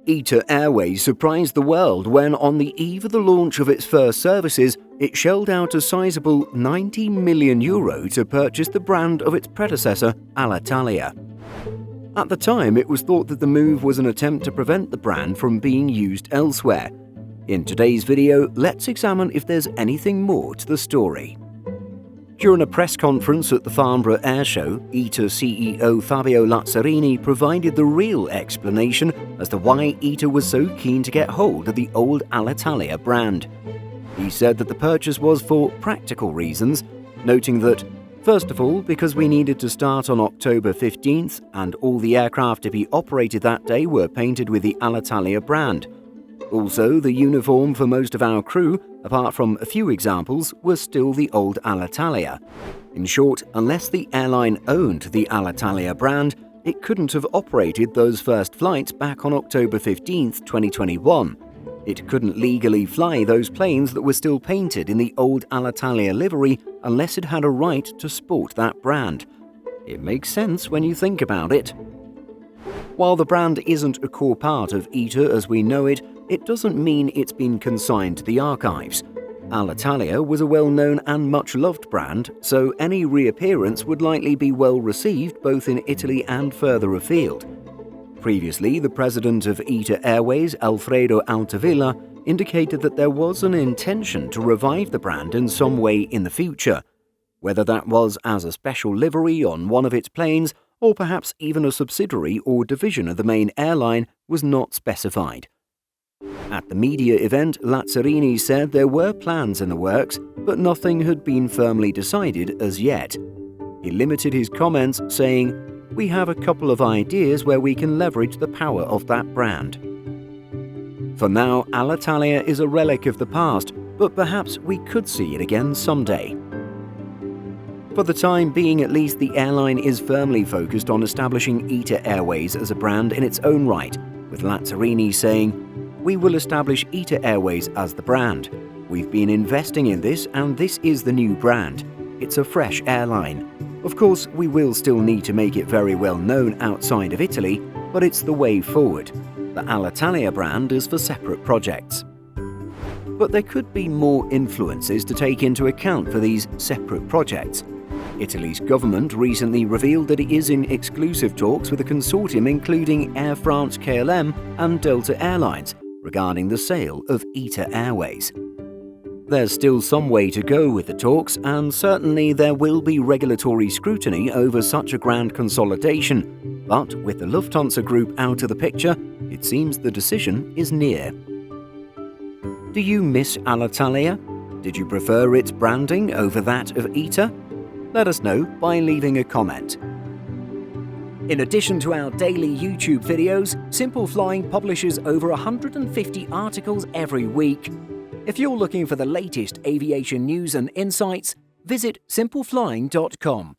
ITA Airways surprised the world when, on the eve of the launch of its first services, it shelled out a sizable €90 million to purchase the brand of its predecessor, Alitalia. At the time, it was thought that the move was an attempt to prevent the brand from being used elsewhere. In today's video, let's examine if there's anything more to the story. During a press conference at the Farnborough Air Show, ITA CEO Fabio Lazzarini provided the real explanation as to why ITA was so keen to get hold of the old Alitalia brand. He said that the purchase was for practical reasons, noting that, first of all, because we needed to start on October 15th and all the aircraft to be operated that day were painted with the Alitalia brand. Also, the uniform for most of our crew, apart from a few examples, was still the old Alitalia. In short, unless the airline owned the Alitalia brand, it couldn't have operated those first flights back on October 15th, 2021. It couldn't legally fly those planes that were still painted in the old Alitalia livery unless it had a right to sport that brand. It makes sense when you think about it. While the brand isn't a core part of ITA as we know it, it doesn't mean it's been consigned to the archives. Alitalia was a well-known and much-loved brand, so any reappearance would likely be well received both in Italy and further afield. Previously, the president of ITA Airways, Alfredo Altavilla, indicated that there was an intention to revive the brand in some way in the future. Whether that was as a special livery on one of its planes, or perhaps even a subsidiary or division of the main airline, was not specified. At the media event, Lazzarini said there were plans in the works, but nothing had been firmly decided as yet. He limited his comments, saying, "We have a couple of ideas where we can leverage the power of that brand." For now, Alitalia is a relic of the past, but perhaps we could see it again someday. For the time being, at least, the airline is firmly focused on establishing ITA Airways as a brand in its own right, with Lazzarini saying, "We will establish ITA Airways as the brand. We've been investing in this and this is the new brand. It's a fresh airline. Of course, we will still need to make it very well known outside of Italy, but it's the way forward. The Alitalia brand is for separate projects." But there could be more influences to take into account for these separate projects. Italy's government recently revealed that it is in exclusive talks with a consortium including Air France-KLM and Delta Airlines regarding the sale of ITA Airways. There's still some way to go with the talks, and certainly there will be regulatory scrutiny over such a grand consolidation, but with the Lufthansa Group out of the picture, it seems the decision is near. Do you miss Alitalia? Did you prefer its branding over that of ITA? Let us know by leaving a comment. In addition to our daily YouTube videos, Simple Flying publishes over 150 articles every week. If you're looking for the latest aviation news and insights, visit simpleflying.com.